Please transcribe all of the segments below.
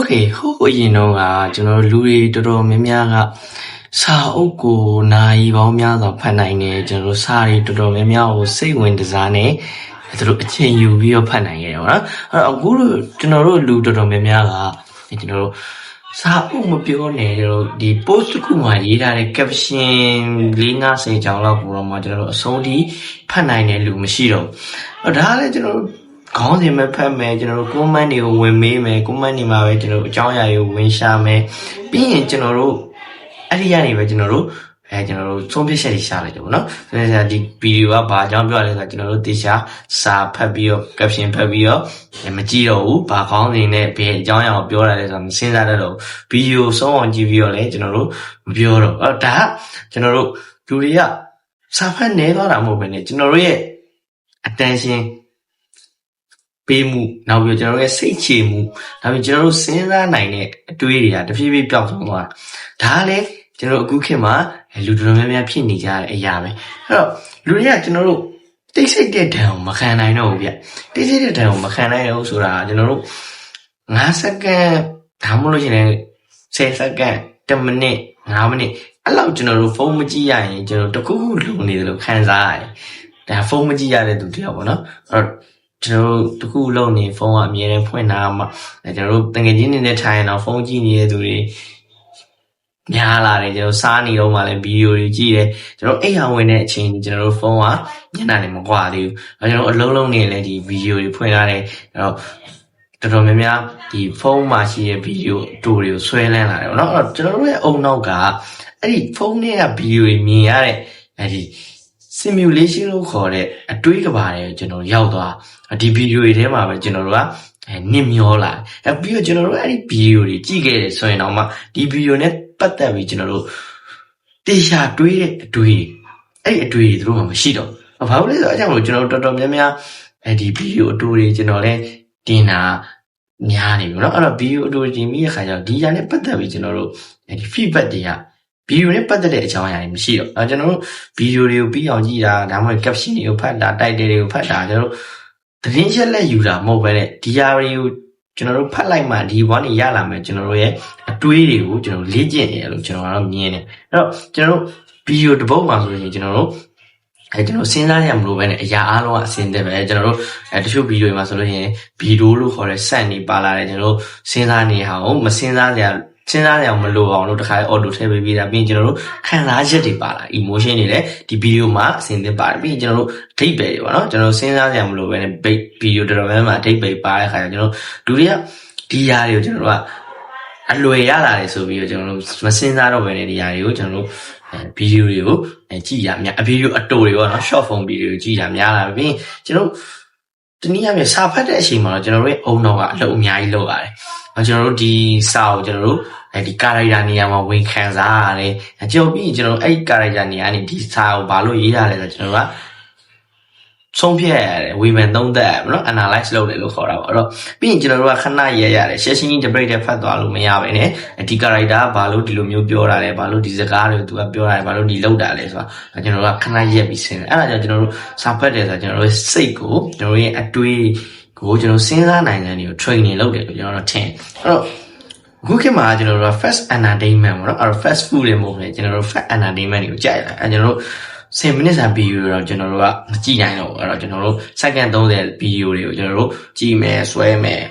Okay, who you know, Louis Dodo Mimiaga Sao na Ivomia the Panine, General Sari Dodo Mimia, say when design through a chain you view Panine, a guru General Ludo Mimiaga, Sao Mupione, the post Kumari, a caption, Lina Say Jala, Roma, Sodi, Panine Lumashiro. A Dale General. ခေါင်းစဉ်မဲ့ဖတ်မယ်ကျွန်တော်တို့ comment တွေကိုဝင်မေးမယ် comment တွေမှာပဲကျွန်တော်တို့အကြောင်းအရာတွေကိုဝင်ရှာမယ်ပြီးရင်ကျွန်တော်တို့အဲ့ဒီကနေပဲကျွန်တော်တို့ဆုံးဖြတ်ချက်တွေရှာလိုက်တယ်ပေါ့နော်ဆိုတော့ဒီဗီဒီယိုကဘာအကြောင်းပြောရလဲဆိုတော့ကျွန်တော်တို့တေချာစာဖတ်ပြီးတော့ caption ဖတ်ပြီးတော့မကြည့်တော့ဘူးဘာခေါင်းစဉ်နဲ့ဘယ်အကြောင်းအရာကိုပြောရလဲဆိုတော့မစဉ်းစားတတ်တော့ဗီဒီယိုဆုံးအောင်ကြည့်ပြီးတော့လည်းကျွန်တော်တို့မပြောတော့အဲ့ဒါကျွန်တော်တို့လူတွေကစာဖတ်နေသွားတာမဟုတ်ဘဲねကျွန်တော်တို့ရဲ့ attention ပေးမှုနောက်ပြီးကျွန်တော်ရဲ့စိတ်ချမှုနောက်ပြီးကျွန်တော်တို့စဉ်းစားနိုင်တဲ့အတွေးတွေကတဖြည်းဖြည်းပျောက်ဆုံးသွားတာဒါကလည်းကျွန်တော်အခုခေတ်မှာလူတော်များများဖြစ်နေကြတဲ့အရာပဲအဲ့တော့လူတွေကကျွန်တော်တို့တိတ်ဆိတ်တဲ့ဒဏ်ကိုမခံနိုင်တော့ဘူးဗျတိတ်ဆိတ်တဲ့ဒဏ်ကိုမခံနိုင်တော့ဆိုတာကျွန်တော်တို့5စက္ကန့်ဒါမှမဟုတ်ရင်10စက္ကန့်10မိနစ်5မိနစ်အဲ့လောက်ကျွန်တော်တို့ဖုန်းမကြည့်ရရင်ကျွန်တော်တခုခုလုံနေတယ်လို့ခံစားရတယ်ဒါဖုန်းမကြည့်ရတဲ့သူတယောက်ပေါ့နော်အဲ့တော့ကျွန်တော်တို့တခုလုံးနေဖုန်းကအမြဲတမ်းဖွင့်ထားမှာကျွန်တော်တို့တကယ်ချင်းနေတဲ့ထိုင်အောင်ဖုန်းကြည့်နေတဲ့သူတွေများလာတယ်ကျွန်တော်စားနေတော့မှလည်းဗီဒီယိုတွေကြည့်တယ်ကျွန်တော်အိမ်အောင်ဝင်တဲ့အချိန်ကျွန်တော်တို့ဖုန်းကညနေနေမကွာသေးဘူးကျွန်တော်အလုံးလုံးနေလည်းဒီဗီဒီယိုတွေဖွင့်ထားတယ်အဲ့တော့တော်တော်များများဒီဖုန်းမှာရှိတဲ့ဗီဒီယိုအတူတွေကိုဆွဲလန်းလာတယ်ပေါ့နော်အဲ့တော့ကျွန်တော်တို့ရဲ့အုံနောက်ကအဲ့ဒီဖုန်းထဲကဗီဒီယိုတွေမြင်ရတဲ့အဲ့ဒီ simulation လို့ခေါ်တဲ့အတွေးကဘာတွေကျွန်တော်ရောက်သွားဒီဗီဒီယိုတွေထဲမှာပဲကျွန်တော်တို့ကနစ်မျောလာပြီးတော့ကျွန်တော်တို့အဲ့ဒီဗီဒီယိုတွေကြည့်ခဲ့တယ်ဆိုရင်တော့မှဒီဗီဒီယိုနဲ့ပတ်သက်ပြီးကျွန်တော်တို့တေချာတွေးတဲ့အတွေးအဲ့ဒီအတွေးတွေသူတို့မှမရှိတော့ဘာလို့လဲဆိုတော့အကြောင်းလို့ကျွန်တော်တော်တော်များများဒီဗီဒီယိုအတူတွေကျွန်တော်လည်းတင်တာများနေပြီเนาะအဲ့တော့ဗီဒီယိုအတူတင်ပြီးတဲ့ခါကျတော့ဒီຢာနဲ့ပတ်သက်ပြီးကျွန်တော်တို့ဒီ feedback တွေကဗီဒီယိုနဲ့ပတ်သက်တဲ့အကြောင်းအရာတွေမရှိတော့ကျွန်တော်တို့ဗီဒီယိုတွေကိုပြီးအောင်ကြည့်တာဒါမှမဟုတ် caption တွေကိုဖတ်တာတိုက်တယ်တွေကိုဖတ်တာကျွန်တော်တို့သတင်းချက်လက်ယူတာမဟုတ်ပဲねဒီຢာတွေကိုကျွန်တော်တို့ဖတ်လိုက်မှဒီဘွားနေရလာမယ်ကျွန်တော်တို့ရဲ့အတွေးတွေကိုကျွန်တော်လေ့ကျင့်နေရလို့ကျွန်တော်ကတော့မြင်တယ်အဲ့တော့ကျွန်တော်တို့ဗီဒီယိုတစ်ပုဒ်မှာဆိုရင်ကျွန်တော်တို့ကျွန်တော်စဉ်းစားရမလို့ပဲねအရာအားလုံးကအစင်တဲ့ပဲကျွန်တော်တို့တချို့ဗီဒီယိုတွေမှာဆိုလို့ရှိရင်ဗီဒီယိုလို့ခေါ်တဲ့စက်နေပါလာတယ်ကျွန်တော်တို့စဉ်းစားနေအောင်မစဉ်းစားရစဉ်းစားရအောင်မလိုအောင်လို့တခါအော်တိုထည့်ပေးပြီးတာပြီးရင်ကျွန်တော်တို့ခံစားချက်တွေပါလာ emotion တွေလည်းဒီဗီဒီယိုမှာအစင်သစ်ပါတယ်ပြီးရင်ကျွန်တော်တို့အဓိပ္ပာယ်တွေပေါ့နော်ကျွန်တော်စဉ်းစားရအောင်မလိုပဲねဗီဒီယိုတော်တော်များများအဓိပ္ပာယ်ပါတဲ့ခါကျကျွန်တော်လူတွေကဒီຢာတွေကိုကျွန်တော်တို့ကအလွယ်ရလာတယ်ဆိုပြီးတော့ကျွန်တော်တို့မစဉ်းစားတော့ပဲねဒီຢာတွေကိုကျွန်တော်တို့ဗီဒီယိုတွေကိုကြည့်ရများဗီဒီယိုအတိုတွေပေါ့နော် short form ဗီဒီယိုကြည့်ရများလာပြီးရင်ကျွန်တော်တနည်းအားဖြင့်စာဖတ်တဲ့အချိန်မှာတော့ကျွန်တော်တို့ရဲ့အုံတော့ကအလုပ်အများကြီးလုပ်ရတယ်ကျွန်တော်တို့ဒီစာကိုကျွန်တော်တို့ဒီ character နေရာမှာဝင်ခံစားရတယ်ကျွန်တော်ပြီးရင်ကျွန်တော်အဲ့ character နေရာနေဒီစာကိုဘာလို့ရေးရလဲဆိုတော့ကျွန်တော်ကဆုံးဖြတ်ရတယ်ဝေဖန်သုံးသပ်ရမနော် analyze လုပ်တယ်လို့ခေါ်တာပေါ့အဲ့တော့ပြီးရင်ကျွန်တော်တို့ကခဏရရတယ်ရှင်းရှင်းကြီး debate ဖတ်သွားလို့မရပါနဲ့ဒီ character ကဘာလို့ဒီလိုမျိုးပြောတာလဲဘာလို့ဒီစကားတွေကိုသူကပြောတာလဲဘာလို့ဒီလောက်တာလဲဆိုတာကျွန်တော်တို့ကခဏရက်ပြီးစဉ်းတယ်အဲ့ဒါကြောင့်ကျွန်တော်တို့စာဖတ်တယ်ဆိုတော့ကျွန်တော်တို့စိတ်ကိုကျွန်တော်ရဲ့အတွေးကိုကျွန်တော်စဉ်းစားနိုင်တဲ့နေကို training လုပ်တယ်လို့ကျွန်တော်တို့ထင်အဲ့တော့အခုခေတ်မှာကျွန်တော်တို့ fast entertainment ပေါ့နော်အဲ့တော့ fast food တွေမဟုတ်ဘူးကျွန်တော်တို့ fast entertainment တွေကိုကြိုက်လာအဲ့ကျွန်တော်တို့10မိနစ်စာဗီဒီယိုတော့ကျွန်တော်တို့ကမကြည့်နိုင်တော့ဘူးအဲ့တော့ကျွန်တော်တို့စက္ကန့်30ဗီဒီယိုတွေကိုကျွန်တော်တို့ကြည့်မယ်ဆွဲမယ်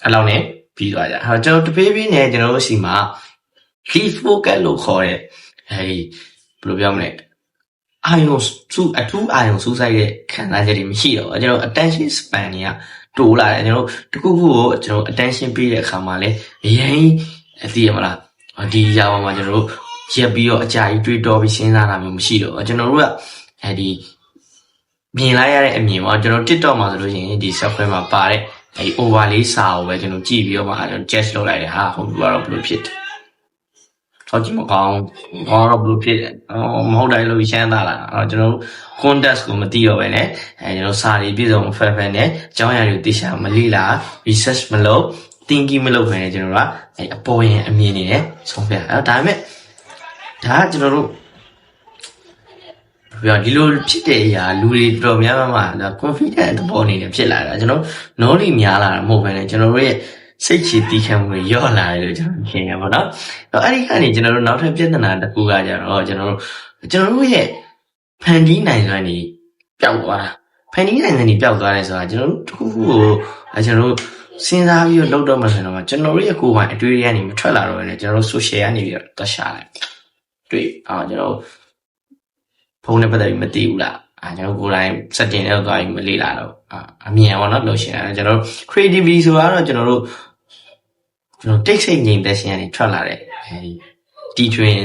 အဲ့လောက်နဲ့ပြီးသွားကြဟောကျွန်တော်တပေးပေးနေကျွန်တော်တို့စီမှာ key focus လို့ခေါ်တဲ့အဲဒီဘယ်လိုပြောမလဲအာယုံစုအထူးအာယုံစုဆိုင်တဲ့ခံစားချက်တွေမရှိတော့ကျွန်တော် attention span တွေကတိုးလာတယ်ကျွန်တော်တခုခုကိုကျွန်တော် attention ပေးတဲ့အခါမှာလည်းအရင်သိရမလားဒီຢာပေါ်မှာကျွန်တော်တို့ရက်ပြီးတော့အကြာကြီးတွေးတောပြီးစဉ်းစားတာမျိုးမရှိတော့ကျွန်တော်တို့ကအဲဒီမြင်လိုက်ရတဲ့အမြင်ပေါ့ကျွန်တော် TikTok မှာဆိုလို့ရှိရင်ဒီ software မှာပါတဲ့အဲဒီ overlay စာကိုပဲကျွန်တော်ကြည့်ပြီးတော့မှကျွန်တော် just လုပ်လိုက်တယ်ဟာဟုတ်ဘူးကတော့ဘယ်လိုဖြစ်တယ်ဟောကြည့်မကောင်းဘာတော့ဘယ်လိုဖြစ်တယ်မဟုတ်တိုင်းလို့ရှင်းသားလာကျွန်တော်တို့ context ကိုမသိတော့ပဲねကျွန်တော်စာတွေပြည့်စုံဖက်ဖက်နဲ့အကြောင်းအရာတွေကိုသိချာမလေ့လာ research မလုပ် thinking မလုပ်ဘဲနဲ့ကျွန်တော်ကအပေါ်ရင်အမြင်နေနဲ့ဆုံးဖြတ်ဒါပေမဲ့ဒါကကျွန်တော်တို့ဒီလိုဖြစ်တဲ့အရာလူတွေတော်များများမှာ confident သဘောအနေနဲ့ဖြစ်လာတာကျွန်တော် knowledge များလာတာမဟုတ်ဘဲနဲ့ကျွန်တော်တို့ရဲ့ စိတ်ချတီးခံမှုရော့လာတယ်လို့ကျွန်တော်ထင်ရပါတော့အဲ့ဒီကနေကျွန်တော်တို့နောက်ထပ်ပြဿနာတစ်ခုကကြတော့ကျွန်တော်တို့ရဲ့ဖန်တီးနိုင်စွမ်းတွေပျောက်သွားတာဖန်တီးနိုင်စွမ်းတွေပျောက်သွားတယ်ဆိုတာကျွန်တော်တို့တစ်ခုခုကိုကျွန်တော်တို့စဉ်းစားပြီးတော့လုပ်တော့မှဆိုတော့ကျွန်တော်တို့ရဲ့ကိုယ်ပိုင်အတွေ့အကြုံကနေမထွက်လာတော့လည်းကျွန်တော်တို့ social ကနေပြီးတော့တက်ရှာလိုက်တွေ့ကျွန်တော်ဖုန်းနဲ့ပတ်သက်ပြီးမသိဘူးလားကျွန်တော်ကိုယ်တိုင် setting နဲ့သွားပြီးမလေ့လာတော့အမြင်ပေါ့နော်လို့ရှင်ကျွန်တော်တို့ creativity ဆိုတာတော့ကျွန်တော်တိတ်ဆိတ်ငြိမ်သက်ခြင်းကနေထွက်လာတဲ့တီထွင်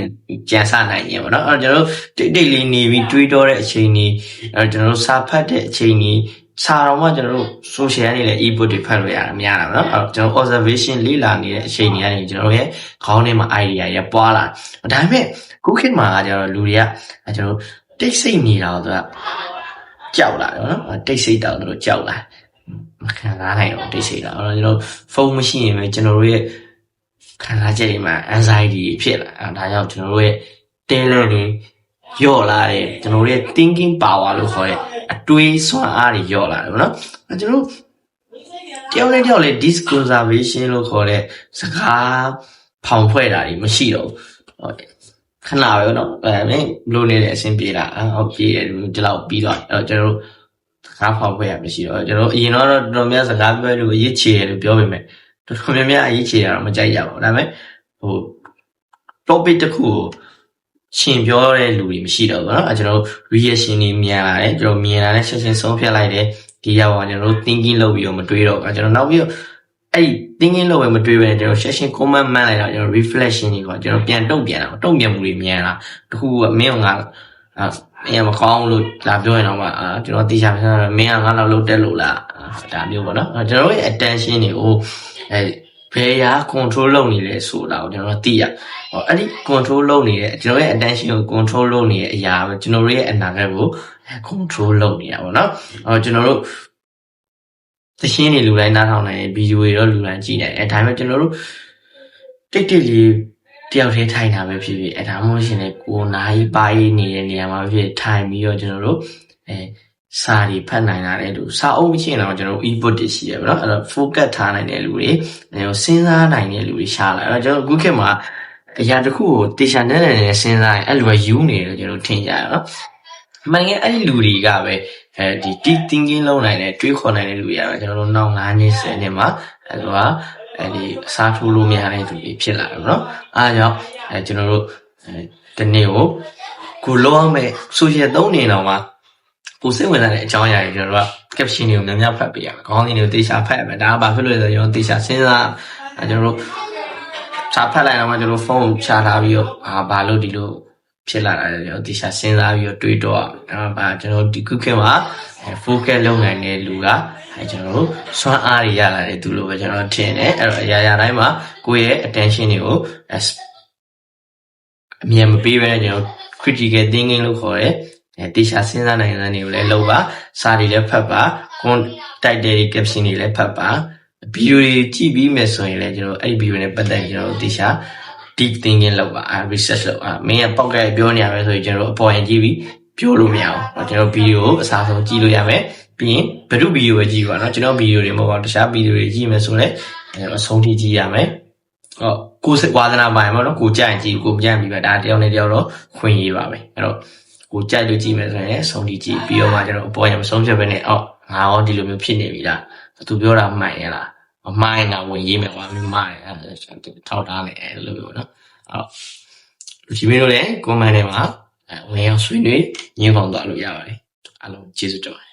ကြံစနိုင်ရင်ပေါ့နော်ကျွန်တော်တို့တိတ်လေးနေပြီးတွေးတောတဲ့အချိန်ကြီးကျွန်တော်တို့စာဖတ်တဲ့အချိန်ကြီးစာတော့မှကျွန်တော်တို့ social ကနေလည်း e-book တွေဖတ်လို့ရတာများတာပေါ့နော်ကျွန်တော် observation လေ့လာနေတဲ့အချိန်ကြီးကနေကျွန်တော်ရဲ့ခေါင်းထဲမှာ idea ရပွားလာဒါပေမဲ့ခုခေတ်မှာကျွန်တော်လူတွေကကျွန်တော်တိတ်ဆိတ်နေတာတော့ကြောက်လာတယ်နော်တိတ်ဆိတ်တာတို့ကြောက်လာမခံစားနိုင်တော့တိတ်ဆိတ်တာကျွန်တော်ဖုန်းမရှိရင်ပဲကျွန်တော်တို့ရဲ့ခံစားချက်တွေမှာ anxiety ဖြစ်လာဒါကြောင့်ကျွန်တော်တို့ရဲ့တဲလဲတွေယော့လာတယ်ကျွန်တော်တို့ရဲ့ thinking power လို့ခေါ်တဲ့အတွေးစွမ်းအားတွေယော့လာတယ်ဗောနော်ကျွန်တော်တို့တယောက်နဲ့တယောက်လည်း disconservation လို့ခေါ်တဲ့စကားဖောင်ဖွဲ့တာတွေမရှိတော့ဘူးခဏပဲเนาะမင်းလိုနေတဲ့အဆင်ပြေတာဟုတ်ပြေတယ်ဒီလောက်ပြီးတော့ကျွန်တော်တို့စကားဖောက်ဖွဲ့ရမရှိတော့ကျွန်တော်အရင်တော့တော်တော်များစကားပြောလို့အရေးချေတယ်လို့ပြောပေမဲ့တော်တော်များများအရေးချေတာတော့မကြိုက်ကြပါဘူးဒါပေမဲ့topic တစ်ခုကိုရှင်ပြောတဲ့လူတွေမရှိတော့ဘူးเนาะကျွန်တော် reaction တွေမြန်လာတယ်ကျွန်တော်မြင်လာတဲ့ချက်ချင်းဆုံးဖြတ်လိုက်တယ်ဒီရောက်ကကျွန်တော် thinking လုပ်ပြီးတော့မတွေးတော့ဘူးကျွန်တော်နောက်ပြီးတော့အဲ့ဒီ thinking လုပ်ပဲမတွေးပဲကျွန်တော် session comment မှန်းလိုက်တော့ကျွန်တော် reflection တွေပေါ့ကျွန်တော်ပြန်တုံ့ပြန်တာတုံ့ပြန်မှုတွေမြန်လာတခုကမင်းကမင်းမကောင်းလို့လာပြောရင်တော့မှကျွန်တော်သိချင်တယ်မင်းကငါလောက်လုပ်တက်လို့လားဒါမျိုးပေါ့နော်ကျွန်တော်ရဲ့ attention တွေကိုဘယ်ရာ control လုပ်နေလဲဆိုတာကိုကျွန်တော်သိရအဲ့ဒီ control လုပ်နေတဲ့ကျွန်တော်ရဲ့ attention ကို control လုပ်နေတဲ့အရာပဲကျွန်တော်ရဲ့အနာဂတ်ကို control လုပ်နေတာပေါ့နော်ကျွန်တော်တို့သရှင်းတွေလူတိုင်းနားထောင်နိုင်ဗီဒီယိုတွေတော့လူတိုင်းကြည့်နိုင်ဒါပေမဲ့ကျွန်တော်တို့တိတ်လေးတယောက်တည်းထိုင်တာပဲဖြစ်ဖြစ်ဒါမှမဟုတ်ရှင်လေကိုနားကြီးပါးနေတဲ့နေရာမှာဖြစ်ထိုင်ပြီးတော့ကျွန်တော်တို့စာတွေဖတ်နိုင်တာလေလူစာအုပ်မချင်းတော့ကျွန်တော်တို့ e-book တွေရှိရပါတော့အဲ့တော့ focus ထားနိုင်တဲ့လူတွေစဉ်းစားနိုင်တဲ့လူတွေရှားလာအဲ့တော့ကျွန်တော်အခုခေတ်မှာအရာတစ်ခုကိုတေချာနဲ့စဉ်းစားရင်အဲ့လိုပဲယူနေတယ်ကျွန်တော်ထင်ကြရနော်မှန်ကအဲ့ဒီလူတွေကပဲဒီ deep thinking လုပ်နိုင်တဲ့တွေးခေါ်နိုင်တဲ့လူတွေကတော့ကျွန်တော်တို့နောက်9နှစ်10နှစ်မှာအဲ့ဒီအစားထိုးလို့မရတဲ့သူတွေဖြစ်လာတယ်เนาะအားကြောင့်ကျွန်တော်တို့ဒီနေ့ကိုလောအောင်မဲ့ social 3နေတော့မှာကိုစိတ်ဝင်စားတဲ့အကြောင်းအရာတွေကျွန်တော်တို့က caption တွေကိုများများဖတ်ပေးရမယ်ခေါင်းစဉ်တွေကိုတေချာဖတ်ရမယ်ဒါကဘာဖြစ်လို့လဲဆိုတော့ကျွန်တော်တေချာစဉ်းစားကျွန်တော်တို့စာဖတ်လိုက်တော့မှကျွန်တော်ဖုန်းကိုချထားပြီးတော့ဘာလို့ဒီလိုဖြစ်လာတာလဲကျွန်တော်တေချာစဉ်းစားပြီးတော့တွေးတော့ကျွန်တော်ဒီခုခေတ်မှာ focus လုပ်နိုင်တဲ့လူကကျွန်တော်တို့စွမ်းအားတွေရလာတဲ့သူလိုပဲကျွန်တော်ထင်တယ်အဲ့တော့အရာတိုင်းမှာကိုယ့်ရဲ့ attention တွေကိုအမြင်မပေးဘဲနဲ့ကျွန်တော် critical thinking လို့ခေါ်တဲ့တေချာစဉ်းစားနိုင်တဲ့နေကိုလည်းလုပ်ပါစာတွေလည်းဖတ်ပါတိုက်တဲ့ caption တွေလည်းဖတ်ပါဗီဒီယိုတွေကြည့်ပြီးမယ်ဆိုရင်လည်းကျွန်တော်အဲ့ဒီဗီဒီယိုနဲ့ပတ်သက်ပြီးကျွန်တော်တေချာ deep thinking လုပ်ပါ research လုပ်မင်းကပေါက်ကပြောနေရမယ်ဆိုရင်ကျွန်တော်အပေါ်ရင်ကြည့်ပြီးပြောလို့မရအောင်ကျွန်တော်ဗီဒီယိုအစားဆုံးကြည့်လို့ရမယ်ပြီးရင်ဘယ်လိုဗီဒီယိုပဲကြည့်ပါနော်ကျွန်တော်ဗီဒီယိုတွေမဟုတ်ပါဘူးတခြားဗီဒီယိုတွေကြည့်မယ်ဆိုလည်းအဆုံးထိကြည့်ရမယ်ကိုယ်စိတ်ဝါသနာပိုင်ပေါ့နော်ကိုကြိုက်ရင်ကြည့်ကိုမကြိုက်ပြီးပဲဒါတယောက်နဲ့တယောက်တော့ခွင့်ရေးပါပဲအဲ့တော့ကိုကြိုက်လို့ကြည့်မယ်ဆိုရင်အဆုံးထိကြည့်ပြီးတော့မှကျွန်တော်အပေါ်ရင်မဆုံးဖြတ်ပဲနဲ့ငါရောဒီလိုမျိုးဖြစ်နေပြီလားသူပြောတာမှန်ရဲ့လားမမှန်တာဝင်ရေးမယ်ကွာမမှန်တယ်ထောက်ထားလိုက်အဲ့လိုမျိုးနော်လူကြီးမင်းတို့လည်း comment ထဲမှာဝင်ရောက်ဆွေးနွေးညှင်းပေါင်းသွားလို့ရပါတယ်အားလုံးကျေးဇူးတင်ပါတယ်